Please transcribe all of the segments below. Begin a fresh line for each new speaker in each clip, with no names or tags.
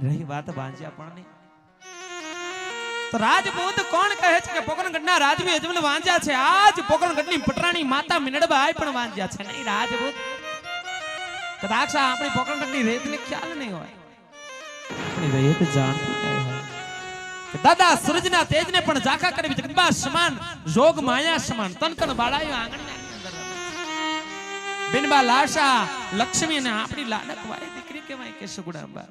રહી વાત વાંજ્યા પણ નહીં તો રાજપૂત કોણ કહે છે કે પોકરણગઢના રાજવી અજમલ વાંજ્યા છે આજ પોકરણગઢની પટરાણી માતા મિનડબાઈ પણ વાંજ્યા છે નહીં રાજપૂત કદાચ આપણી પોકરણગઢની રેતને ખ્યાલ નહીં હોય આપણી રેત જાણતી નહીં હોય કે દાદા સૂરજના તેજને પણ ઝાંખા કરી જગદંબા સમાન જોગ માયા સમાન તનકણ બાળાયો આંગણના અંદર બિનબા લાશા લક્ષ્મી ને આપણી લાડક વાય દીકરી કહેવાય કે સુગુણાબા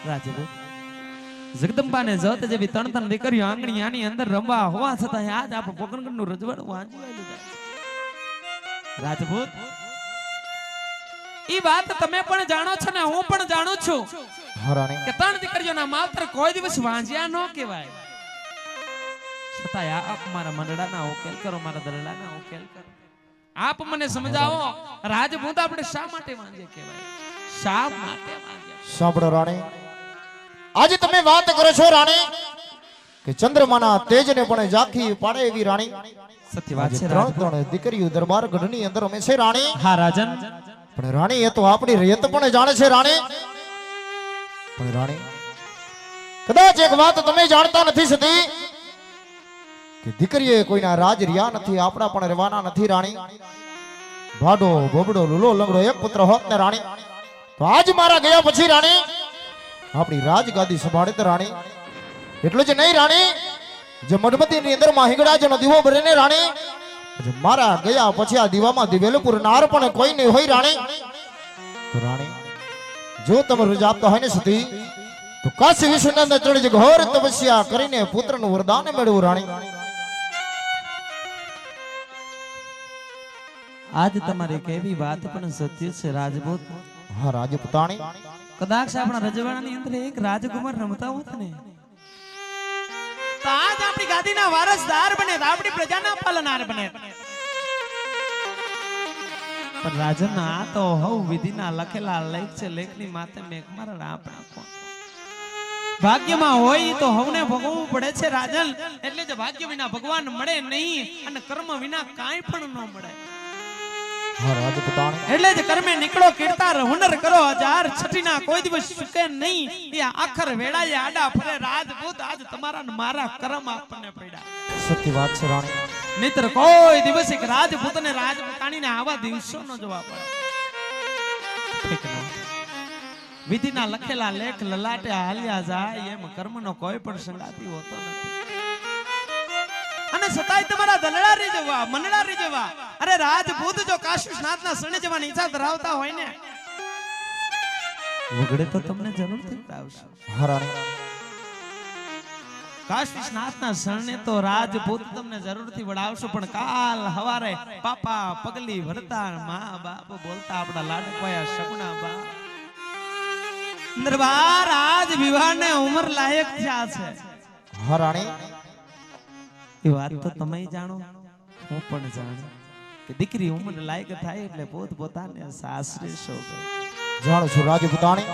રાજપૂત જગદંબા ને જત જેવી તણ તણ દીકરીઓ આંગણી આની અંદર રમવા હોવા છતાં આજ આપણે પોકરણગઢનું રજવાડું વાંચવાયેલું જાય રાજપૂત ઈ વાત તમે પણ જાણો છો ને હું પણ જાણું છું
હરાણી
કે ત્રણ દીકરીઓના માત્ર કોઈ દિવસ વાંજ્યા ન કહેવાય છતાં આપ મારા મંડળાના ઉકેલ કરો મારા દરડાના ઉકેલ કરો આપ મને સમજાવો રાજપૂત આપણે શા માટે વાંજ્યા કહેવાય શા માટે વાંજ્યા
સાંભળો રાણી આજે તમે વાત કરો છો રાણી કે ચંદ્રમાના તેજને પણ ઝાંખી પાડે એવી રાણી
સત્ય વાત છે
ત્રણ ત્રણ દીકરીઓ દરબાર ગઢની અંદર અમે છે રાણી
હા રાજન
પણ રાણી એ તો આપણી રેત પણ જાણે છે રાણી પણ રાણી કદાચ એક વાત તમે જાણતા નથી સતી કે દીકરીએ કોઈના રાજ રહ્યા નથી આપણા પણ રહેવાના નથી રાણી ભાડો બોબડો લુલો લંગડો એક પુત્ર હોત ને રાણી તો આજ મારા ગયા પછી રાણી આપણી રાજગાદી સંભાળે તો રાણી એટલું જ નહીં રાણી જે મઢમતીની અંદર માં હિંગળાજનો દીવો બળે ને રાણી મારા ગયા પછી આ દીવામાં દિવેલપુર નાર પણ કોઈ નહીં હોય રાણી તો રાણી જો તમે રજા આપતા હોય ને સતી તો કાશી વિશ્વનાથ ચડી ઘોર તપસ્યા કરીને પુત્રનું વરદાન મેળવું રાણી
આજ તમારી કેવી વાત પણ સત્ય છે રાજપૂત
હા રાજપૂતાણી
કદાચ આપણા રજવાડાની અંદર એક રાજકુમાર રમતા હોત ને તો આજ આપણી ગાદીના વારસદાર બને આપણી પ્રજાના પાલનહાર બને પણ રાજન આ તો હવ વિધિના લખેલા લેખ છે લેખની માથે મેઘ મારા આપણા ભાગ્યમાં હોય તો હવને ભોગવવું પડે છે રાજન એટલે જ ભાગ્ય વિના ભગવાન મળે નહીં અને કર્મ વિના કાંઈ પણ ન મળે
હા રાજપૂતાણી
એટલે જ કર્મે નીકળો કીર્તાર હુનર કરો હજાર છઠ્ઠીના કોઈ દિવસ ચૂકે નહીં એ આખર વેળાએ આડા ફરે રાજપૂત આજ તમારા ને મારા કર્મ આપણને પડ્યા
સત્ય વાત છે રાણી
નહીતર કોઈ દિવસ એક રાજપૂત ને રાજપૂતાણીને આવા દિવસો નો જવાબ પડે વિધિના લખેલા લેખ લલાટે હાલ્યા જાય એમ કર્મનો કોઈ પણ સંગાતી હોતો નથી અને છતાંય તમારા દલડા રી જવા મનડા રી જવા અરે રાજપૂત જો કાશી સ્નાતના શરણે જવાની ઈચ્છા ધરાવતા હોય ને વગડે તો તમને જરૂરથી આવશે
હરાણી
કાશી સ્નાતના શરણે તો રાજપૂત તમને જરૂરથી વડાવશો પણ કાલ હવારે પાપા પગલી ભરતા મા બાપ બોલતા આપણા લાડકવાયા સગુણા બા દરબાર આજ વિવાહને ઉંમર લાયક થયા છે
હરાણી
એ વાત તો તમે જાણો હું પણ જાણું કે દીકરી ઉંમર લાયક થાય એટલે પોત પોતાને સાસરે શોભે
જાણું છું રાજપૂતાણી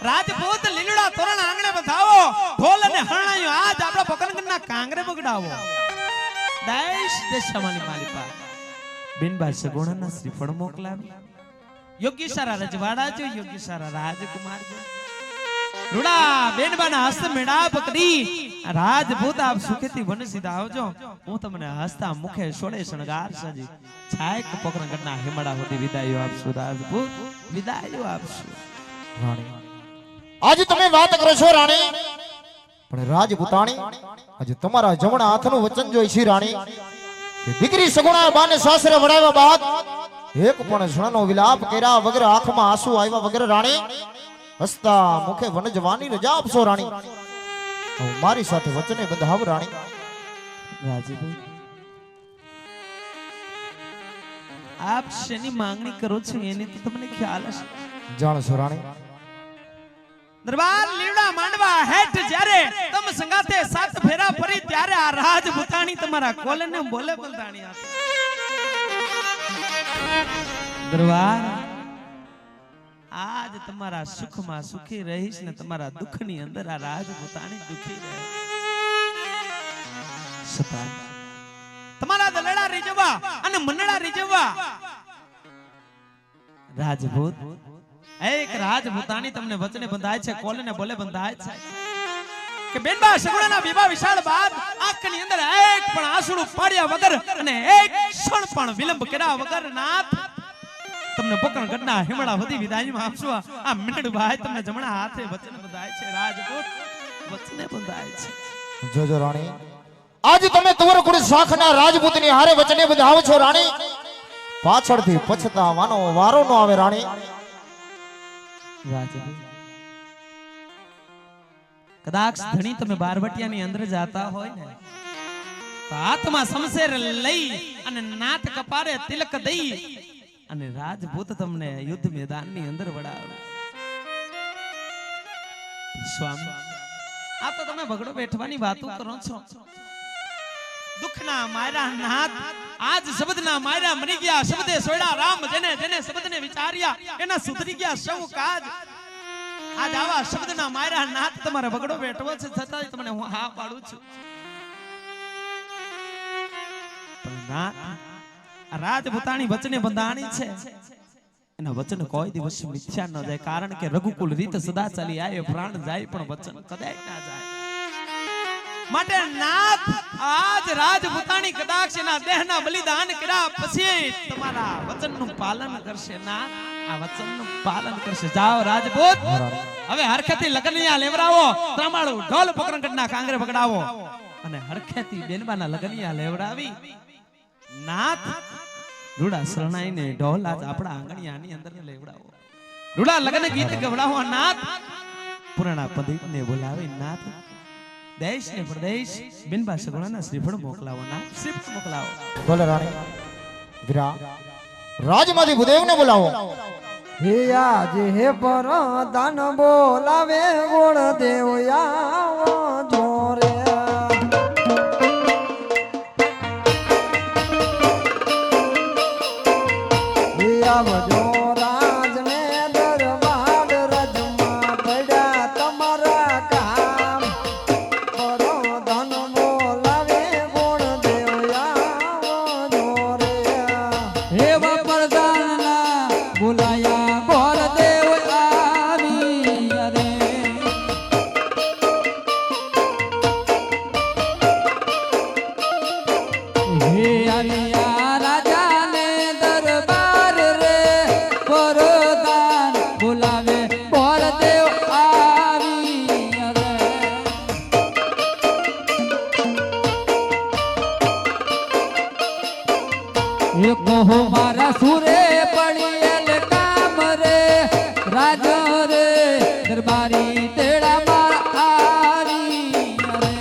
રાજપૂત લીલુડા તોરણ આંગણે બધાવો ઢોલ અને હરણાયો આજ આપણા પોકરણગઢના કાંગરે બગડાવો દેશ દેશમાની માલિપા બિનબા સગુણાના શ્રીફળ મોકલાવી યોગ્ય સારા રજવાડા જો યોગ્ય સારા રાજકુમાર જો રૂડા બેનબાના હસ્ત મેળાપ કરી રાજપૂત આપ સુખેથી વન સીધા આવજો હું તમને હસતા મુખે સોળે શણગાર સજી છાયક પોકરણગઢના હિમાડા સુધી વિદાયો આપશું રાજપૂત વિદાયો આપશું
રાણી આજે તમે વાત કરો છો રાણી પણ રાજપૂતાણી આજે તમારા જમણા હાથનું વચન જોઈ છે રાણી કે દીકરી સગુણા બાને સાસરે વડાવ્યા બાદ એક પણ ક્ષણનો વિલાપ કર્યા વગર આંખમાં આંસુ આવ્યા વગર રાણી હસતા મુખે વન જવાની રજા આપશો રાણી હું મારી સાથે વચને બંધાવ રાણી
રાજપૂત આપ શેની માંગણી કરો છો એની તો તમને ખ્યાલ હશે
જાણશો રાણી
દરબાર લીવડા માંડવા હેઠ જ્યારે તમ સંગાતે સાત ફેરા ફરી ત્યારે આ રાજપૂતાણી તમારા કોલને બોલે બલદાણી આપે દરબાર આજ તમારા સુખમાં સુખી રહીશ ને તમારા દુઃખની અંદર આ રાજપૂતાણી દુખી રહે સતા તમારા દલડા રીજવા અને મનડા રીજવા રાજપૂત એક રાજપૂતાણી તમને વચને બંધાય છે, કોલે ને બોલે બંધાય છે કે બેનબા સગુણાના વિવાહ વિશાળ બાદ આંખની અંદર એક પણ આંસુડું પાડ્યા વગર અને એક ક્ષણ પણ વિલંબ કર્યા વગર નાથ તમને પોકરણગઢના હિમડા વધી વિદાયમાં આપશો. આ મિનડભાઈ તમને જમણા હાથે વચન બંધાય છે, રાજપૂત વચને બંધાય છે.
જોજો રાણી, આજ તમે તુવરકુડી શાખના રાજપૂતની હારે વચને બંધાવો છો રાણી. પાછળથી પછતાવાનો વારો ન આવે રાણી.
કદાચ ધણી તમે બારવટિયાની અંદર જાતા હોય ને તો હાથમાં શમશેર લઈ અને નાથ કપારે તિલક દઈ અને રાજપૂત તમને યુદ્ધ મેદાનની અંદર વડાવે. સ્વામી, આ તો તમે બગડો બેઠવાની વાતો કરો છો. દુઃખના માયરા નાથ આજ શબ્દના માયરા મરી ગયા, શબ્દે સોયડા રામ, જેને જેને શબ્દને વિચાર્યા એના સુધરી ગયા સૌ કાજ. આજ આવા શબ્દના માયરા નાથ તમારે બગડો બેઠવો છે, છતાંય તમને હું હા પાડું છું. પણ નાથ, આ રાજપૂતાણી વચને બંધાણી છે, એના વચન કોઈ દિવસ મિથ્યા ન જાય. કારણ કે રઘુકુલ રીત સદા ચાલી આવે, પ્રાણ જાય પણ વચન કદાચ ના જાય. માટે નાથ આજ રાજપૂતાણી કદાચ એના દેહના બલિદાન કર્યા પછી તમારા વચનનું પાલન કરશે. નાથ આ વચનનું પાલન કરશે. જાઓ રાજપૂત, હવે હરખેથી લગનિયા લેવડાવો, ત્રમાળું ઢોલ પોકરણગઢના કાંગરે પકડાવો અને હરખેથી બેનબાના લગનિયા લેવડાવી નાથ રૂડા શરણાઈને ઢોલ આજ આપણા આંગણિયાની અંદર લેવડાવો. રૂડા લગન ગીત ગવડાવો નાથ. પુરાણા પંડિતને બોલાવી નાથ દેશ ને પ્રદેશ બિનબા સગુણાના શ્રીફળ મોકલાવો ના, શ્રીફળ મોકલાવો.
બોલે રાણી. વીરા, રાજમાંથી ભૂદેવને બોલાવો.
હે આજે હે પર દાન બોલાવે ગુણ દેવ આવો જોરે. હે આવજો રાજને દરબાર રજમાં પડ્યા તમારા કામ. પર દાન બોલાવે ગુણ દેવ આવો જોરે. હે વપરદાનના બોલાયા ગોર દેવ આવી રે. હે આલિયા રાજાને દરબાર રે, વરદાન બોલાવે ગોર દેવ આવી રે. એ કહો મારા સુરે પડીએલ કામ રે, રાજ રે દરબારી તેડા મારા આરી રે.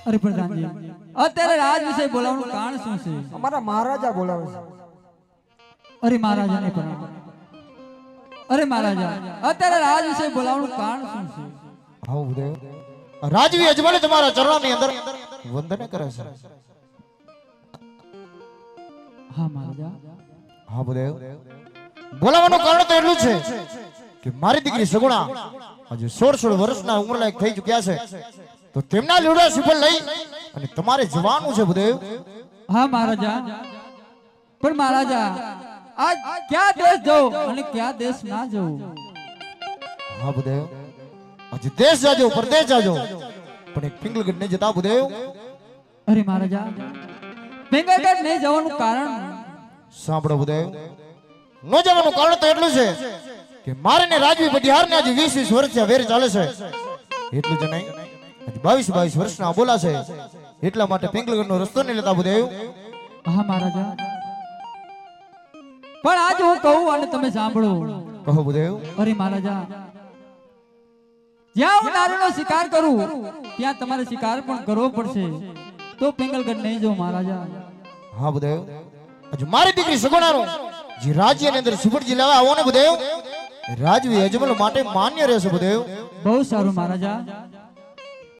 અરે પ્રધાનજી, અત્યારે રાજ વિશે બોલાવવાનું કારણ શું છે?
અમારા મહારાજા બોલાવે છે.
અરે મહારાજા ને પણ અરે મહારાજા, અત્યારે રાજ વિશે બોલાવવાનું કારણ શું છે?
હા ભૂદેવ, રાજવી અજમલ તમારા ચરણોની અંદર વંદન કરે છે.
હા મહારાજા.
હા ભૂદેવ, બોલાવવાનું કારણ તો એટલું છે કે મારી દીકરી સગુણા હજુ 16 વર્ષના ઉંમરલાયક થઈ ચૂક્યા છે, તો તેમના લીવડા શ્રીફળ લઈ અને તમારે જવાનું છે ભૂદેવ.
હા મહારાજા, પણ મહારાજા આજ ક્યાં દેશ જવું અને ક્યાં દેશ ના જવું?
હા ભૂદેવ, હજુ દેશ જાજો, પરદેશ જાજો, પણ એક પિંગલગઢ ને જતા ભૂદેવ.
અરે મહારાજા, બેંગલગઢ નહીં જવાનું કારણ?
સાંભળો ભૂદેવ, ન જવાનું કારણ તો એટલું છે કે મારે ને રાજવી બિહારને આજે 20 વર્ષથી વેર ચાલે છે. એટલું જ નહીં, 22 વર્ષના બોલા છે, એટલા માટે પિંગલગઢનો રસ્તો નહીં લેતા ભૂદેવ.
હા મહારાજા, પણ આજ હું કહું અને તમે સાંભળો.
કહો ભૂદેવ.
અરે મહારાજા, જ્યાં હું નારીનો શિકાર કરું ત્યાં તમારે શિકાર પણ કરવો પડશે, તો પિંગલગઢ નહીં જાઉં મહારાજા.
હા ભૂદેવ, હજુ મારી દીકરી સગુણાનો જે રાજ્યની અંદર સુપરજી લેવા આવો ને ભૂદેવ, રાજવી અજમલ માટે માન્ય રહેશે ભૂદેવ.
બહુ સારું મહારાજા,